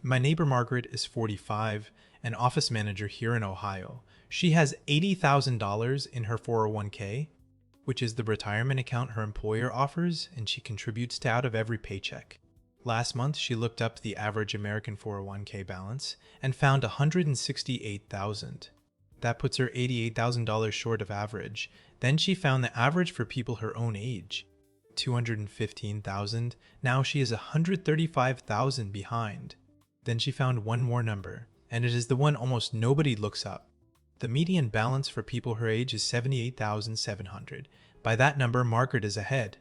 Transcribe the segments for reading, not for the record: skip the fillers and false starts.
My neighbor Margaret is 45, an office manager here in Ohio. She has $80,000 in her 401k, which is the retirement account her employer offers, and she contributes to out of every paycheck. Last month, she looked up the average American 401k balance and found $168,000. That puts her $88,000 short of average. Then she found the average for people her own age, $215,000. Now she is $135,000 behind. Then she found one more number, and it is the one almost nobody looks up. The median balance for people her age is $78,700. By that number, Margaret is ahead.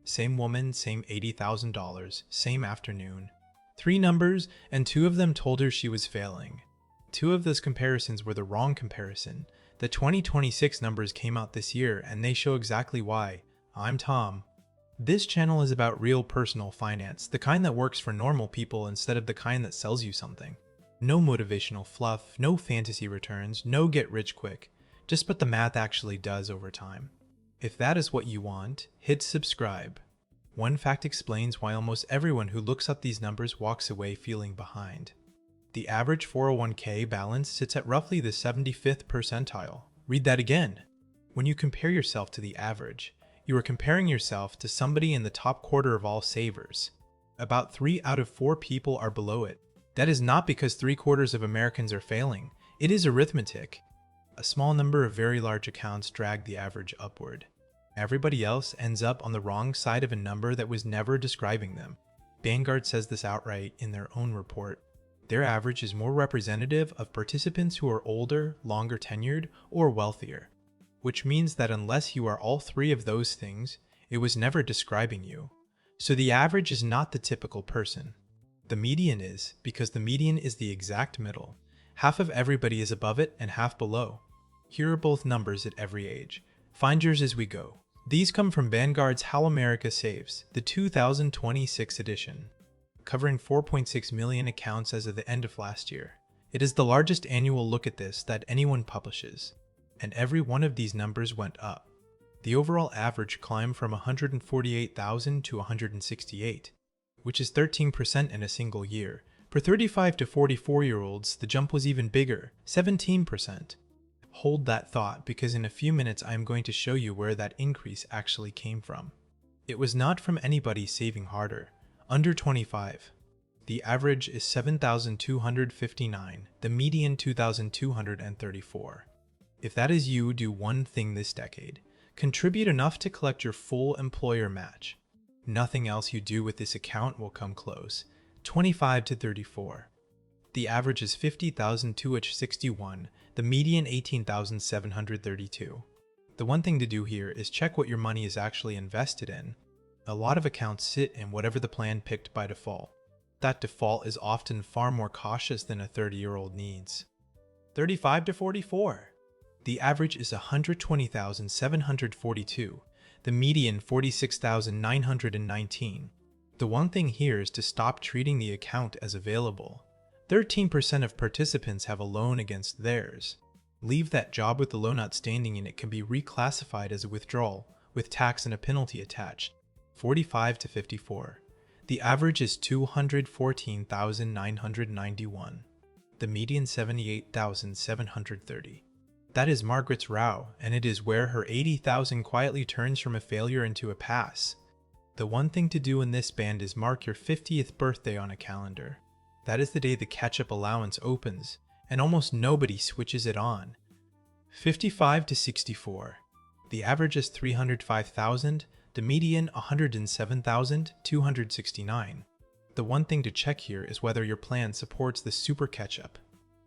Same woman, same $80,000, same afternoon. 3 numbers, and 2 of them told her she was failing. 2 of those comparisons were the wrong comparison. The 2026 numbers came out this year, and they show exactly why. I'm Tom. This channel is about real personal finance, the kind that works for normal people instead of the kind that sells you something. No motivational fluff, no fantasy returns, no get rich quick, just what the math actually does over time. If that is what you want, hit subscribe. One fact explains why almost everyone who looks up these numbers walks away feeling behind. The average 401k balance sits at roughly the 75th percentile. Read that again. When you compare yourself to the average, you are comparing yourself to somebody in the top quarter of all savers. About 3 out of 4 people are below it. That is not because 3/4 of Americans are failing. It is arithmetic. A small number of very large accounts drag the average upward. Everybody else ends up on the wrong side of a number that was never describing them. Vanguard says this outright in their own report. Their average is more representative of participants who are older, longer tenured, or wealthier, which means that unless you are all 3 of those things, it was never describing you. So the average is not the typical person. The median is, because the median is the exact middle. Half of everybody is above it and half below. Here are both numbers at every age. Find yours as we go. These come from Vanguard's How America Saves, the 2026 edition, covering 4.6 million accounts as of the end of last year. It is the largest annual look at this that anyone publishes, and every one of these numbers went up. The overall average climbed from 148,000 to 168, which is 13% in a single year. For 35 to 44-year-olds, the jump was even bigger, 17%. Hold that thought, because in a few minutes I am going to show you where that increase actually came from. It was not from anybody saving harder. Under 25. The average is 7,259, the median 2,234. If that is you, do one thing this decade. Contribute enough to collect your full employer match. Nothing else you do with this account will come close. 25 to 34. The average is 50,261, the median 18,732. The one thing to do here is check what your money is actually invested in. A lot of accounts sit in whatever the plan picked by default. That default is often far more cautious than a 30-year-old needs. 35 to 44. The average is 120,742. The median 46,919. The one thing here is to stop treating the account as available. 13% of participants have a loan against theirs. Leave that job with the loan outstanding and it can be reclassified as a withdrawal, with tax and a penalty attached. 45 to 54. The average is 214,991. The median 78,730. That is Margaret's row, and it is where her 80,000 quietly turns from a failure into a pass. The one thing to do in this band is mark your 50th birthday on a calendar. That is the day the catch-up allowance opens, and almost nobody switches it on. 55 to 64. The average is 305,000, the median 107,269. The one thing to check here is whether your plan supports the super catch-up.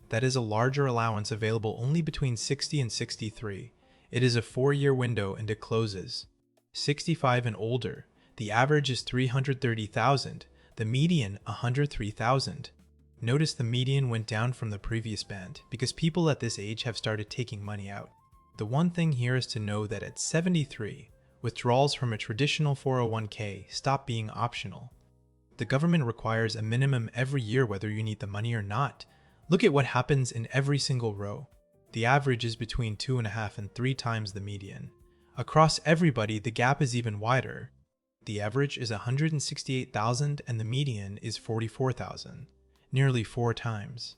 That is a larger allowance available only between 60 and 63. It is a 4-year window and it closes. 65 and older. The average is 330,000, the median 103,000. Notice the median went down from the previous band because people at this age have started taking money out. The one thing here is to know that at 73, withdrawals from a traditional 401k stop being optional. The government requires a minimum every year whether you need the money or not. Look at what happens in every single row. The average is between 2.5 and 3 times the median. Across everybody, the gap is even wider. The average is 168,000 and the median is 44,000. nearly 4 times.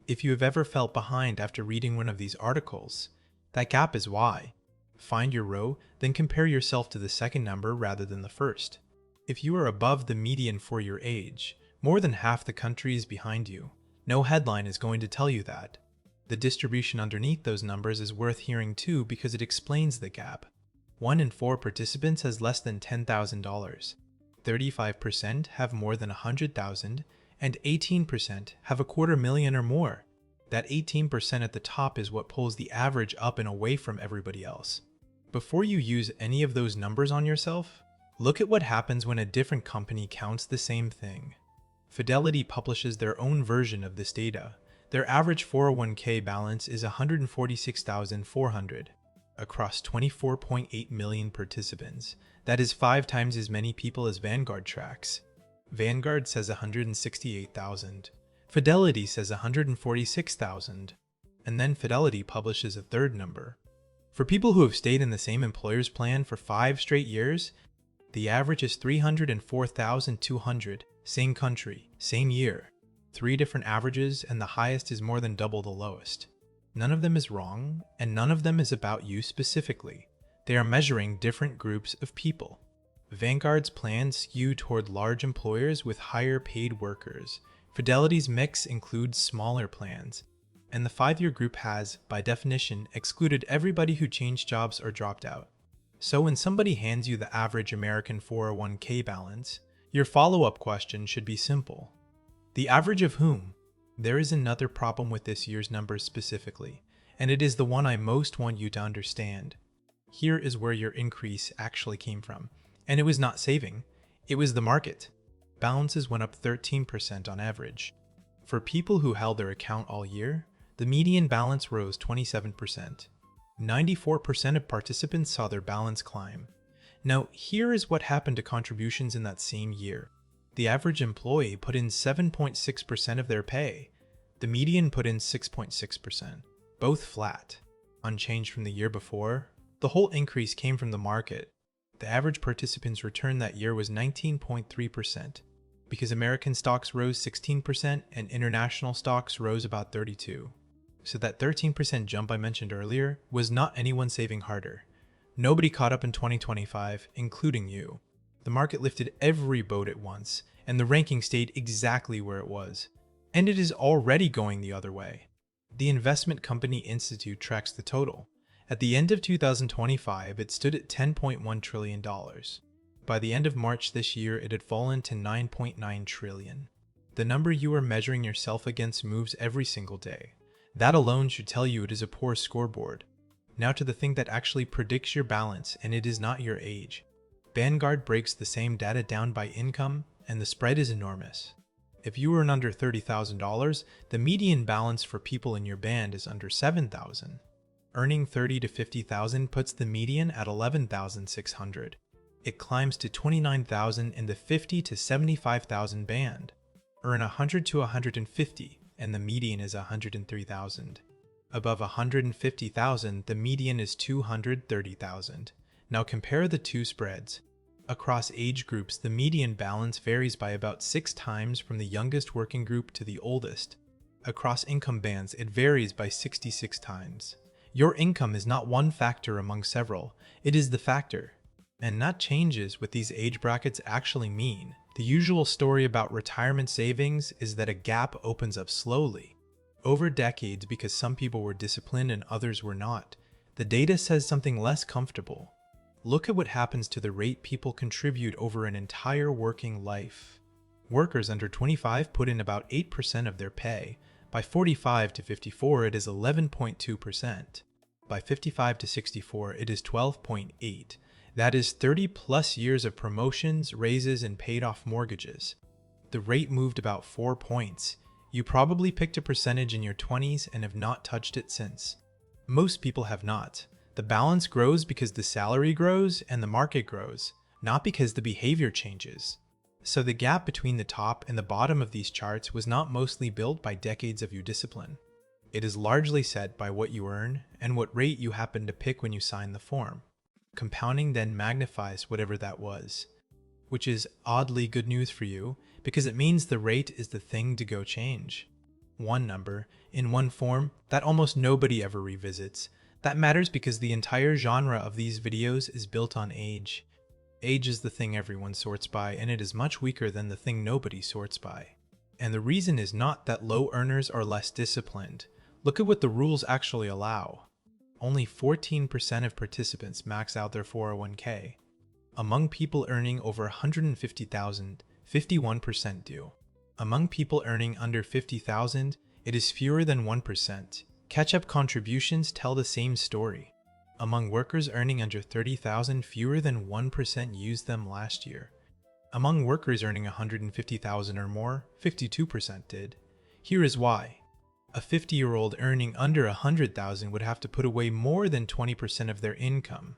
If you have ever felt behind after reading one of these articles, that gap is why. Find your row, then compare yourself to the second number rather than the first. If you are above the median for your age, more than half the country is behind you. No headline is going to tell you that. The distribution underneath those numbers is worth hearing too because it explains the gap. 1 in 4 participants has less than $10,000. 35% have more than $100,000, and 18% have $250,000 or more. That 18% at the top is what pulls the average up and away from everybody else. Before you use any of those numbers on yourself, look at what happens when a different company counts the same thing. Fidelity publishes their own version of this data. Their average 401k balance is $146,400 across 24.8 million participants. That is 5 times as many people as Vanguard tracks. Vanguard says 168,000. Fidelity says 146,000. And then Fidelity publishes a third number. For people who have stayed in the same employer's plan for 5 straight years, the average is 304,200. Same country, same year. 3 different averages, and the highest is more than double the lowest. None of them is wrong, and none of them is about you specifically. They are measuring different groups of people. Vanguard's plans skew toward large employers with higher paid workers. Fidelity's mix includes smaller plans. And the 5-year group has, by definition, excluded everybody who changed jobs or dropped out. So when somebody hands you the average American 401k balance, your follow-up question should be simple. The average of whom? There is another problem with this year's numbers specifically, and it is the one I most want you to understand. Here is where your increase actually came from, and it was not saving, it was the market. Balances went up 13% on average. For people who held their account all year, the median balance rose 27%. 94% of participants saw their balance climb. Now, here is what happened to contributions in that same year. The average employee put in 7.6% of their pay. The median put in 6.6%, both flat, unchanged from the year before. The whole increase came from the market. The average participant's return that year was 19.3%, because American stocks rose 16% and international stocks rose about 32%. So that 13% jump I mentioned earlier was not anyone saving harder. Nobody caught up in 2025, including you. The market lifted every boat at once, and the ranking stayed exactly where it was. And it is already going the other way. The Investment Company Institute tracks the total. At the end of 2025, it stood at $10.1 trillion. By the end of March this year, it had fallen to $9.9 trillion. The number you are measuring yourself against moves every single day. That alone should tell you it is a poor scoreboard. Now to the thing that actually predicts your balance, and it is not your age. Vanguard breaks the same data down by income, and the spread is enormous. If you earn under $30,000, the median balance for people in your band is under $7,000. Earning $30,000 to $50,000 puts the median at $11,600. It climbs to $29,000 in the $50,000 to $75,000 band. Earn $100,000 to $150,000, and the median is $103,000. Above $150,000, the median is $230,000. Now compare the two spreads. Across age groups, the median balance varies by about 6 times from the youngest working group to the oldest. Across income bands, it varies by 66 times. Your income is not one factor among several, it is the factor. And that changes what these age brackets actually mean. The usual story about retirement savings is that a gap opens up slowly, over decades, because some people were disciplined and others were not. The data says something less comfortable. Look at what happens to the rate people contribute over an entire working life. Workers under 25 put in about 8% of their pay. By 45 to 54, it is 11.2%. By 55 to 64, it is 12.8%. That is 30 plus years of promotions, raises, and paid off mortgages. The rate moved about 4 points. You probably picked a percentage in your 20s and have not touched it since. Most people have not. The balance grows because the salary grows and the market grows, not because the behavior changes. So the gap between the top and the bottom of these charts was not mostly built by decades of your discipline. It is largely set by what you earn and what rate you happen to pick when you sign the form. Compounding then magnifies whatever that was, which is oddly good news for you, because it means the rate is the thing to go change. One number, in one form, that almost nobody ever revisits. That matters because the entire genre of these videos is built on age. Age is the thing everyone sorts by, and it is much weaker than the thing nobody sorts by. And the reason is not that low earners are less disciplined. Look at what the rules actually allow. Only 14% of participants max out their 401k. Among people earning over $150,000, 51% do. Among people earning under $50,000, it is fewer than 1%. Catch-up contributions tell the same story. Among workers earning under $30,000, fewer than 1% used them last year. Among workers earning $150,000 or more, 52% did. Here is why. A 50-year-old earning under $100,000 would have to put away more than 20% of their income.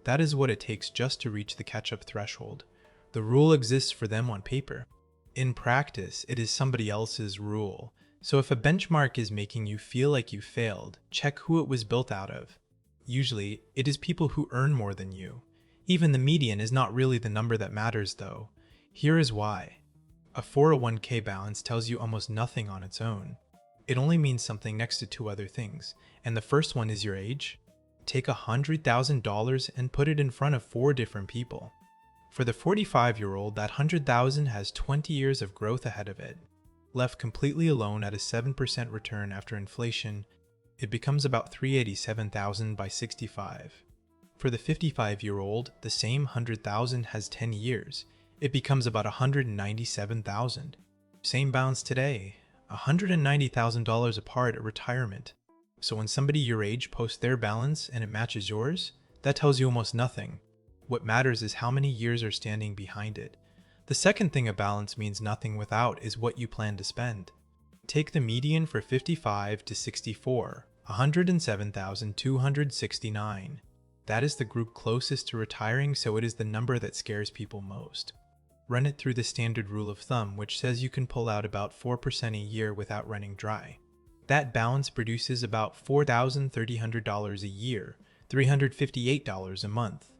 That is what it takes just to reach the catch-up threshold. The rule exists for them on paper. In practice, it is somebody else's rule. So if a benchmark is making you feel like you failed, check who it was built out of. Usually, it is people who earn more than you. Even the median is not really the number that matters though. Here is why. A 401k balance tells you almost nothing on its own. It only means something next to two other things, and the first one is your age. Take $100,000 and put it in front of 4 different people. For the 45-year-old, that $100,000 has 20 years of growth ahead of it. Left completely alone at a 7% return after inflation, it becomes about $387,000 by 65. For the 55-year-old, the same $100,000 has 10 years. It becomes about $197,000. Same balance today, $190,000 apart at retirement. So when somebody your age posts their balance and it matches yours, that tells you almost nothing. What matters is how many years are standing behind it. The second thing a balance means nothing without is what you plan to spend. Take the median for 55 to 64, $107,269. That is the group closest to retiring, so it is the number that scares people most. Run it through the standard rule of thumb, which says you can pull out about 4% a year without running dry. That balance produces about $4,300 a year, $358 a month.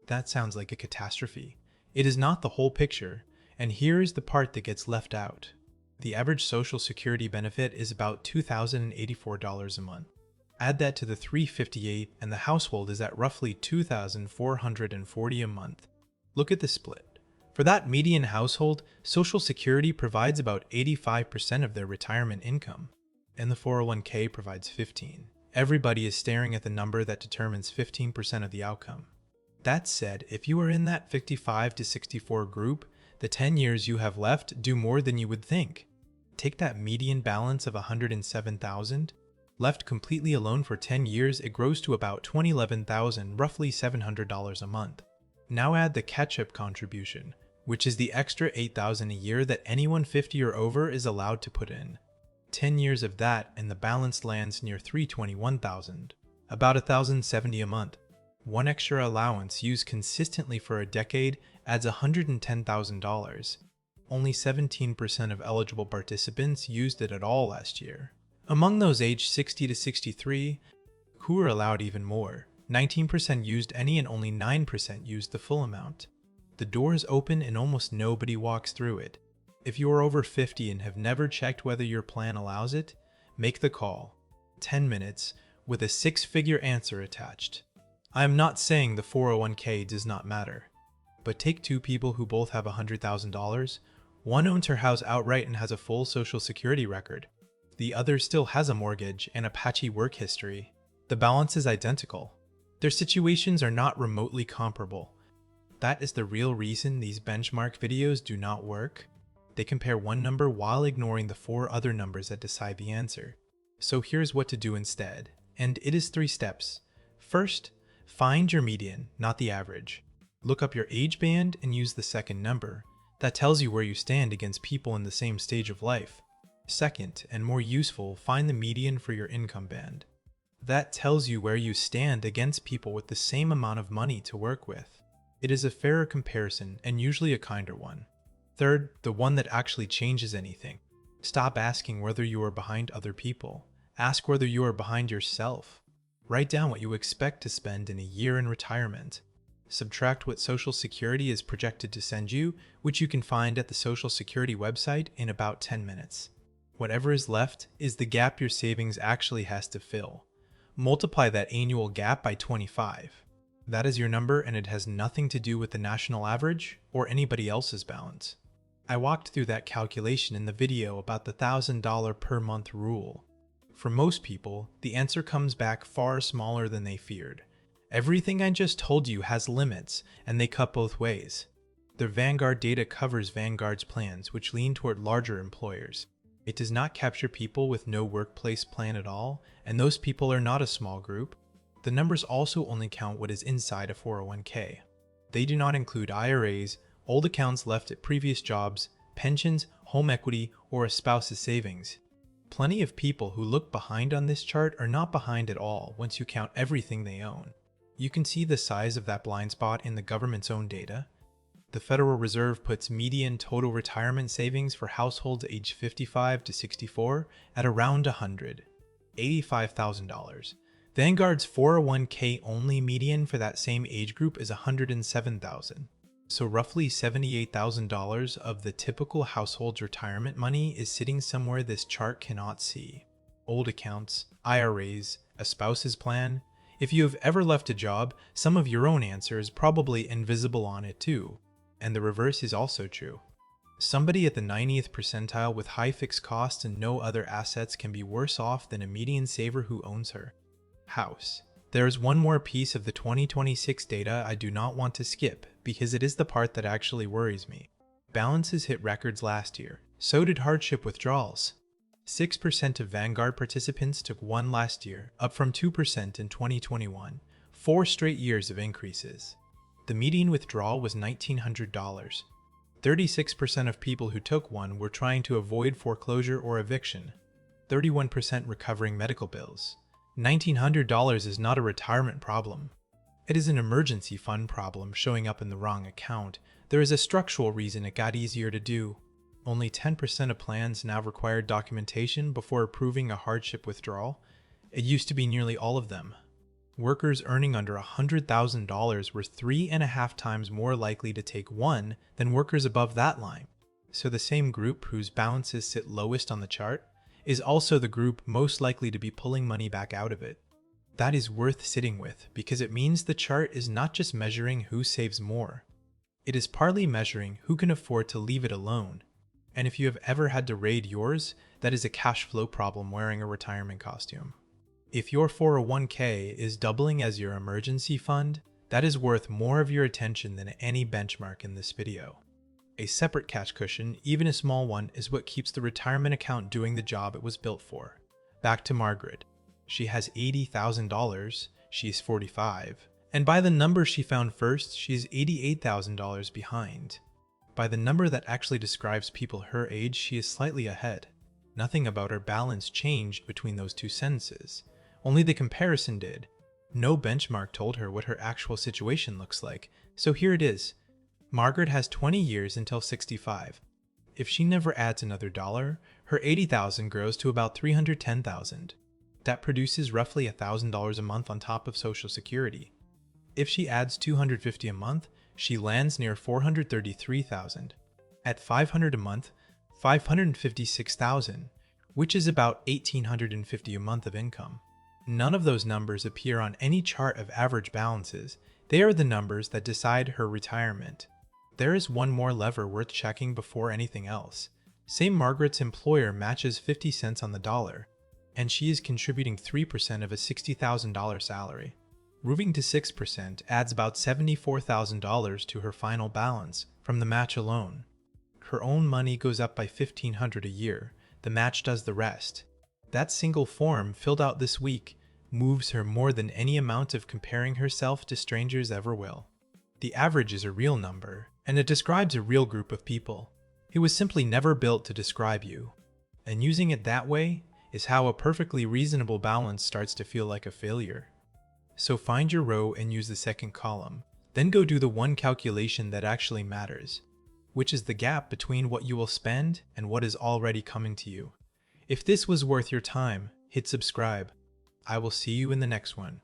That sounds like a catastrophe. It is not the whole picture, and here is the part that gets left out. The average Social Security benefit is about $2,084 a month. Add that to the $358 and the household is at roughly $2,440 a month. Look at the split. For that median household, Social Security provides about 85% of their retirement income, and the 401k provides 15%. Everybody is staring at the number that determines 15% of the outcome. That said, if you are in that 55 to 64 group, the 10 years you have left do more than you would think. Take that median balance of $107,000. Left completely alone for 10 years, it grows to about $211,000, roughly $700 a month. Now add the catch-up contribution, which is the extra $8,000 a year that anyone 50 or over is allowed to put in. 10 years of that and the balance lands near $321,000, about $1,070 a month. One extra allowance used consistently for a decade adds $110,000. Only 17% of eligible participants used it at all last year. Among those aged 60 to 63, who were allowed even more, 19% used any and only 9% used the full amount. The door is open and almost nobody walks through it. If you are over 50 and have never checked whether your plan allows it, make the call. 10 minutes with a 6-figure answer attached. I am not saying the 401k does not matter, but take 2 people who both have $100,000. One owns her house outright and has a full Social Security record. The other still has a mortgage and a patchy work history. The balance is identical. Their situations are not remotely comparable. That is the real reason these benchmark videos do not work. They compare one number while ignoring the 4 other numbers that decide the answer. So here's what to do instead, and it is 3 steps. First, find your median, not the average. Look up your age band and use the second number. That tells you where you stand against people in the same stage of life. Second, and more useful, find the median for your income band. That tells you where you stand against people with the same amount of money to work with. It is a fairer comparison and usually a kinder one. Third, the one that actually changes anything. Stop asking whether you are behind other people. Ask whether you are behind yourself. Write down what you expect to spend in a year in retirement. subtract what Social Security is projected to send you, which you can find at the Social Security website in about 10 minutes. Whatever is left is the gap your savings actually has to fill. Multiply that annual gap by 25. That is your number, and it has nothing to do with the national average or anybody else's balance. I walked through that calculation in the video about the $1,000 per month rule. For most people, the answer comes back far smaller than they feared. Everything I just told you has limits, and they cut both ways. The Vanguard data covers Vanguard's plans, which lean toward larger employers. It does not capture people with no workplace plan at all, and those people are not a small group. The numbers also only count what is inside a 401k. They do not include IRAs, old accounts left at previous jobs, pensions, home equity, or a spouse's savings. Plenty of people who look behind on this chart are not behind at all once you count everything they own. You can see the size of that blind spot in the government's own data. The Federal Reserve puts median total retirement savings for households aged 55 to 64 at around $185,000. Vanguard's 401k only median for that same age group is $107,000. So roughly $78,000 of the typical household's retirement money is sitting somewhere this chart cannot see. Old accounts, IRAs, a spouse's plan. If you have ever left a job, some of your own answer is probably invisible on it too. And the reverse is also true. Somebody at the 90th percentile with high fixed costs and no other assets can be worse off than a median saver who owns her house. There is one more piece of the 2026 data I do not want to skip because it is the part that actually worries me. Balances hit records last year. So did hardship withdrawals. 6% of Vanguard participants took one last year, up from 2% in 2021. 4 straight years of increases. The median withdrawal was $1,900. 36% of people who took one were trying to avoid foreclosure or eviction. 31% recovering medical bills. $1,900 is not a retirement problem. It is an emergency fund problem showing up in the wrong account. There is a structural reason it got easier to do. Only 10% of plans now require documentation before approving a hardship withdrawal. It used to be nearly all of them. Workers earning under $100,000 were 3.5 times more likely to take one than workers above that line. So the same group whose balances sit lowest on the chart is also the group most likely to be pulling money back out of it. That is worth sitting with because it means the chart is not just measuring who saves more. It is partly measuring who can afford to leave it alone. And if you have ever had to raid yours, that is a cash flow problem wearing a retirement costume. If your 401k is doubling as your emergency fund, that is worth more of your attention than any benchmark in this video. A separate cash cushion, even a small one, is what keeps the retirement account doing the job it was built for. Back to Margaret. She has $80,000, she's 45, and by the number she found first, she's $88,000 behind. By the number that actually describes people her age, she is slightly ahead. Nothing about her balance changed between those two sentences. Only the comparison did. No benchmark told her what her actual situation looks like, so here it is. Margaret has 20 years until 65. If she never adds another dollar, her $80,000 grows to about $310,000. That produces roughly $1,000 a month on top of Social Security. If she adds $250 a month, she lands near $433,000. At $500 a month, $556,000, which is about $1,850 a month of income. None of those numbers appear on any chart of average balances. They are the numbers that decide her retirement. There is one more lever worth checking before anything else. Say Margaret's employer matches 50 cents on the dollar, and she is contributing 3% of a $60,000 salary. Moving to 6% adds about $74,000 to her final balance from the match alone. Her own money goes up by $1,500 a year. The match does the rest. That single form, filled out this week, moves her more than any amount of comparing herself to strangers ever will. The average is a real number, and it describes a real group of people. It was simply never built to describe you. And using it that way is how a perfectly reasonable balance starts to feel like a failure. So find your row and use the second column. Then go do the one calculation that actually matters, which is the gap between what you will spend and what is already coming to you. If this was worth your time, hit subscribe. I will see you in the next one.